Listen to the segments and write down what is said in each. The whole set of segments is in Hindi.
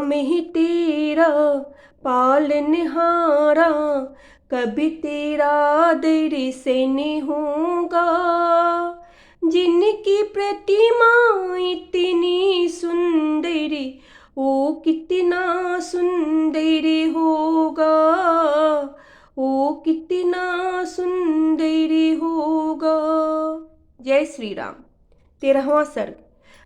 नाम ही तेरा पालनहारा, कभी तेरा दर से नहीं होगा। जिनकी प्रतिमा इतनी सुंदर, वो कितना सुंदर होगा, वो कितना सुंदर होगा। जय श्री राम। 13वां सर्ग।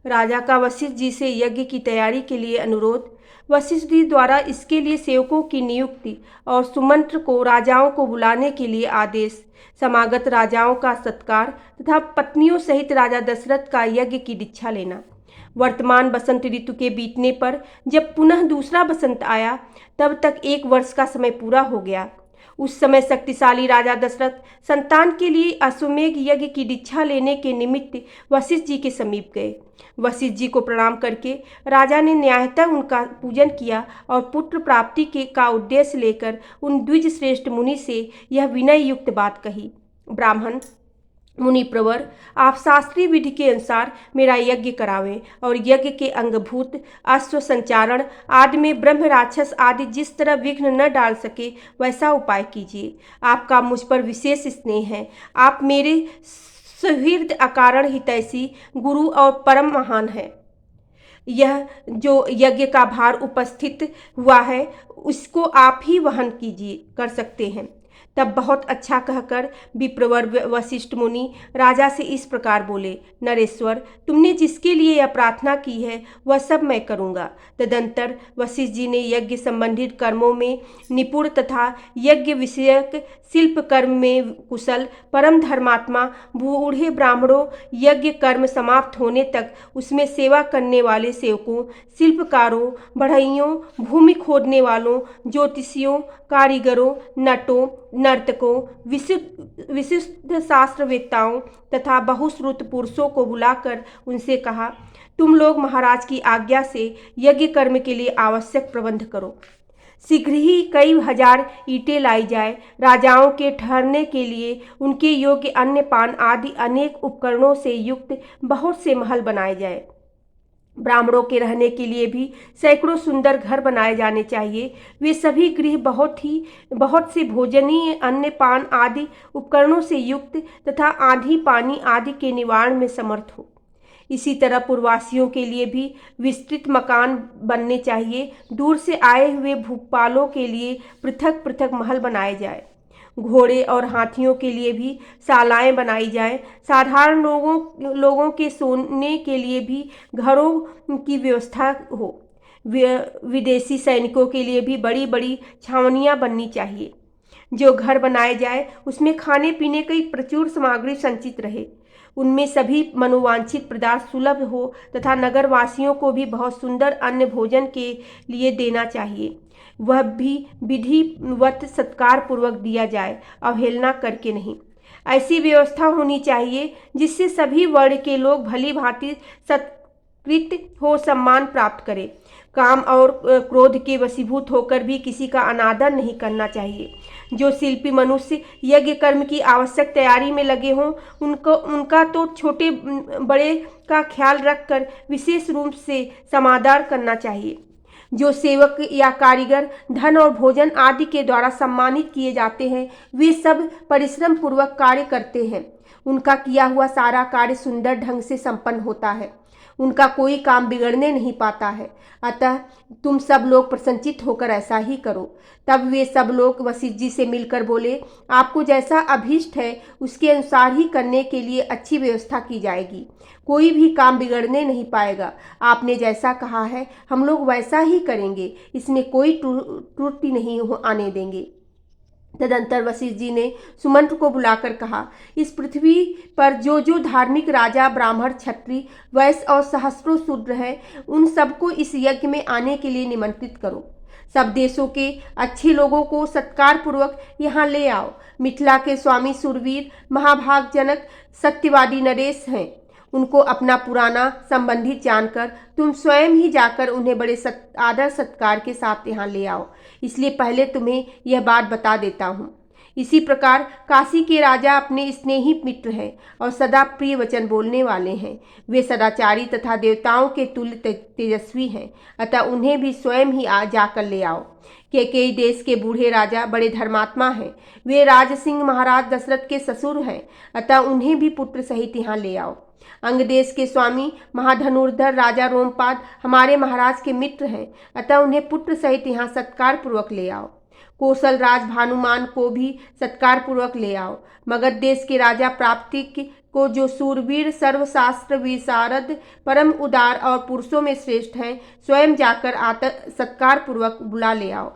राजा का वशिष्ठ जी से यज्ञ की तैयारी के लिए अनुरोध। वशिष्ठ जी द्वारा इसके लिए सेवकों की नियुक्ति और सुमंत्र को राजाओं को बुलाने के लिए आदेश। समागत राजाओं का सत्कार तथा पत्नियों सहित राजा दशरथ का यज्ञ की दीक्षा लेना। वर्तमान बसंत ऋतु के बीतने पर जब पुनः दूसरा बसंत आया, तब तक 1 वर्ष का समय पूरा हो गया। उस समय शक्तिशाली राजा दशरथ संतान के लिए अश्वमेध यज्ञ की दीक्षा लेने के निमित्त वशिष्ठ जी के समीप गए। वशिष्ठ जी को प्रणाम करके राजा ने न्यायतः उनका पूजन किया और पुत्र प्राप्ति का उद्देश्य लेकर उन द्विज श्रेष्ठ मुनि से यह विनय युक्त बात कही। ब्राह्मण मुनि प्रवर, आप शास्त्रीय विधि के अनुसार मेरा यज्ञ करावें और यज्ञ के अंगभूत अश्व संचारण आदि में ब्रह्म राक्षस आदि जिस तरह विघ्न न डाल सके वैसा उपाय कीजिए। आपका मुझ पर विशेष स्नेह है। आप मेरे सुहृद अकारण हितैषी गुरु और परम महान है। यह जो यज्ञ का भार उपस्थित हुआ है उसको आप ही वहन कर सकते हैं। तब बहुत अच्छा कहकर विप्रवर वशिष्ठ मुनि राजा से इस प्रकार बोले, नरेश्वर, तुमने जिसके लिए यह प्रार्थना की है वह सब मैं करूँगा। तदंतर वशिष्ठ जी ने यज्ञ संबंधित कर्मों में निपुण तथा यज्ञ विषयक शिल्प कर्म में कुशल परम धर्मात्मा बूढ़े ब्राह्मणों यज्ञ कर्म समाप्त होने तक उसमें सेवा करने वाले सेवकों, शिल्पकारों, बढ़इयों, भूमि खोदने वालों, ज्योतिषियों, कारीगरों, नटों, नर्तकों, विशिष्ट शास्त्रवेत्ताओं तथा बहुश्रुत पुरुषों को बुलाकर उनसे कहा, तुम लोग महाराज की आज्ञा से यज्ञ कर्म के लिए आवश्यक प्रबंध करो। शीघ्र ही कई हजार ईंटें लाई जाए। राजाओं के ठहरने के लिए उनके योग्य अन्न पान आदि अनेक उपकरणों से युक्त बहुत से महल बनाए जाए। ब्राह्मणों के रहने के लिए भी सैकड़ों सुंदर घर बनाए जाने चाहिए। वे सभी गृह बहुत से भोजनीय अन्न पान आदि उपकरणों से युक्त तथा आंधी पानी आदि के निवारण में समर्थ हो। इसी तरह पूर्ववासियों के लिए भी विस्तृत मकान बनने चाहिए। दूर से आए हुए भूपालों के लिए पृथक पृथक महल बनाए जाए। घोड़े और हाथियों के लिए भी शालाएं बनाई जाएं। साधारण लोगों के सोने के लिए भी घरों की व्यवस्था हो। विदेशी सैनिकों के लिए भी बड़ी बड़ी छावनियां बननी चाहिए। जो घर बनाए जाए उसमें खाने पीने की प्रचुर सामग्री संचित रहे। उनमें सभी मनोवांछित पदार्थ सुलभ हो तथा नगरवासियों को भी बहुत सुंदर अन्न भोजन के लिए देना चाहिए। वह भी विधिवत सत्कार पूर्वक दिया जाए, अवहेलना करके नहीं। ऐसी व्यवस्था होनी चाहिए जिससे सभी वर्ण के लोग भली भांति सत्कृत हो सम्मान प्राप्त करें। काम और क्रोध के वशीभूत होकर भी किसी का अनादर नहीं करना चाहिए। जो शिल्पी मनुष्य यज्ञ कर्म की आवश्यक तैयारी में लगे हों उनका तो छोटे बड़े का ख्याल रखकर विशेष रूप से समादर करना चाहिए। जो सेवक या कारीगर धन और भोजन आदि के द्वारा सम्मानित किए जाते हैं वे सब परिश्रम पूर्वक कार्य करते हैं। उनका किया हुआ सारा कार्य सुंदर ढंग से संपन्न होता है। उनका कोई काम बिगड़ने नहीं पाता है। अतः तुम सब लोग प्रसन्नचित्त होकर ऐसा ही करो। तब वे सब लोग वशिष्ठ जी से मिलकर बोले, आपको जैसा अभीष्ट है उसके अनुसार ही करने के लिए अच्छी व्यवस्था की जाएगी। कोई भी काम बिगड़ने नहीं पाएगा। आपने जैसा कहा है हम लोग वैसा ही करेंगे। इसमें कोई त्रुटि नहीं आने देंगे। तदंतर वशिष्ठ जी ने सुमंत्र को बुलाकर कहा, इस पृथ्वी पर जो जो धार्मिक राजा, ब्राह्मण, क्षत्रिय, वैश्य और सहस्त्रों शूद्र हैं उन सबको इस यज्ञ में आने के लिए निमंत्रित करो। सब देशों के अच्छे लोगों को सत्कार पूर्वक यहाँ ले आओ। मिथिला के स्वामी सुरवीर महाभागजनक सत्यवादी नरेश हैं। उनको अपना पुराना संबंधित जानकर तुम स्वयं ही जाकर उन्हें बड़े आदर सत्कार के साथ यहाँ ले आओ। इसलिए पहले तुम्हें यह बात बता देता हूँ। इसी प्रकार काशी के राजा अपने स्नेही मित्र हैं और सदा प्रिय वचन बोलने वाले हैं। वे सदाचारी तथा देवताओं के तुल्य तेजस्वी हैं, अतः उन्हें भी स्वयं ही आ जाकर ले आओ। केकई देश के बूढ़े राजा बड़े धर्मात्मा हैं। वे राज सिंह महाराज दशरथ के ससुर हैं, अतः उन्हें भी पुत्र सहित यहाँ ले आओ। अंग देश के स्वामी महाधनुर्धर राजा रोमपाद हमारे महाराज के मित्र हैं, अतः उन्हें पुत्र सहित यहाँ सत्कार पूर्वक ले आओ। कौशल राज भानुमान को भी सत्कार पूर्वक ले आओ। मगध देश के राजा प्राप्तिक को, जो सूरवीर सर्वशास्त्र विशारद परम उदार और पुरुषों में श्रेष्ठ हैं, स्वयं जाकर सत्कार पूर्वक बुला ले आओ।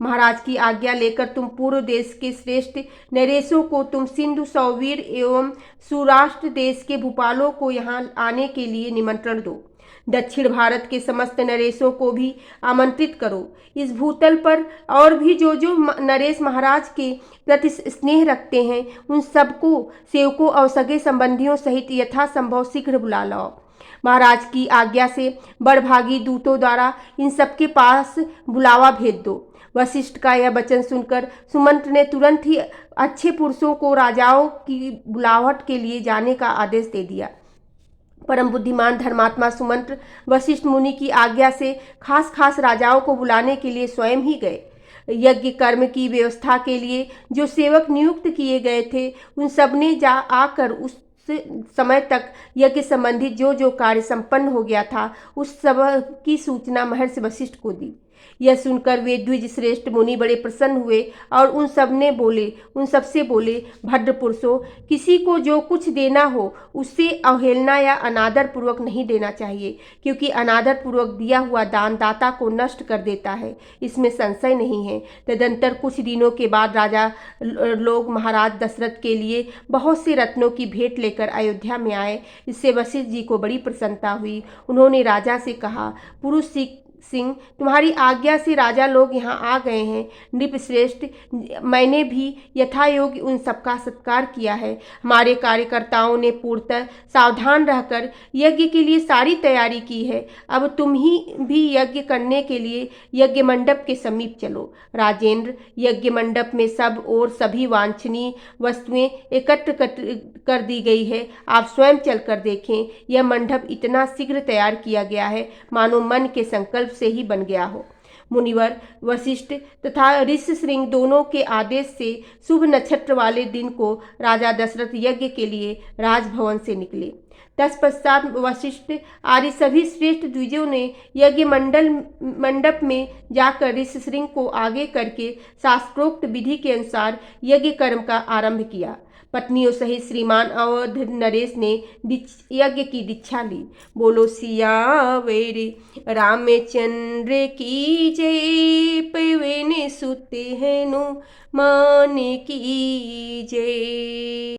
महाराज की आज्ञा लेकर तुम पूर्व देश के श्रेष्ठ नरेशों को, तुम सिंधु सौवीर एवं सौराष्ट्र देश के भूपालों को यहाँ आने के लिए निमंत्रण दो। दक्षिण भारत के समस्त नरेशों को भी आमंत्रित करो। इस भूतल पर और भी जो जो नरेश महाराज के प्रति स्नेह रखते हैं, उन सबको सेवकों और सगे संबंधियों सहित यथासंभव शीघ्र बुला लाओ। महाराज की आज्ञा से बड़भागी दूतों द्वारा इन सबके पास बुलावा भेज दो। वशिष्ठ का यह वचन सुनकर सुमंत ने तुरंत ही अच्छे पुरुषों को राजाओं की बुलाहट के लिए जाने का आदेश दे दिया। परम बुद्धिमान धर्मात्मा सुमंत्र वशिष्ठ मुनि की आज्ञा से खास राजाओं को बुलाने के लिए स्वयं ही गए। यज्ञ कर्म की व्यवस्था के लिए जो सेवक नियुक्त किए गए थे, उन सब ने आकर उस समय तक यज्ञ संबंधी जो जो कार्य संपन्न हो गया था, उस सब की सूचना महर्षि वशिष्ठ को दी। यह सुनकर वे द्विज श्रेष्ठ मुनि बड़े प्रसन्न हुए और उन सबसे बोले, भद्र पुरुषों, किसी को जो कुछ देना हो उससे अवहेलना या अनादर पूर्वक नहीं देना चाहिए, क्योंकि अनादर पूर्वक दिया हुआ दान दाता को नष्ट कर देता है, इसमें संशय नहीं है। तदंतर कुछ दिनों के बाद राजा लोग महाराज दशरथ के लिए बहुत से रत्नों की भेंट लेकर अयोध्या में आए। इससे वशिष्ठ जी को बड़ी प्रसन्नता हुई। उन्होंने राजा से कहा, पुरुष सिंह, तुम्हारी आज्ञा से राजा लोग यहाँ आ गए हैं। नृपश्रेष्ठ, मैंने भी यथायोग्य उन सबका सत्कार किया है। हमारे कार्यकर्ताओं ने पूर्णतः सावधान रहकर यज्ञ के लिए सारी तैयारी की है। अब तुम ही भी यज्ञ करने के लिए यज्ञ मंडप के समीप चलो। राजेंद्र, यज्ञ मंडप में सब और सभी वांछनीय वस्तुएं एकत्र कर दी गई है। आप स्वयं चलकर देखें, यह मंडप इतना शीघ्र तैयार किया गया है मानो मन के संकल्प से ही बन गया हो। मुनिवर वशिष्ठ तथा ऋषिशृंग दोनों के आदेश से शुभ नक्षत्र वाले दिन को राजा दशरथ यज्ञ के लिए राजभवन से निकले। तत्पश्चात वशिष्ठ आदि सभी श्रेष्ठ द्विजों ने यज्ञ मंडप में जाकर ऋषिशृंग को आगे करके शास्त्रोक्त विधि के अनुसार यज्ञ कर्म का आरंभ किया। पत्नियों सहित श्रीमान अवध नरेश ने यज्ञ की दीक्षा ली। बोलो सियावर रामचंद्र की जय, पवन सुत हनुमान की जय।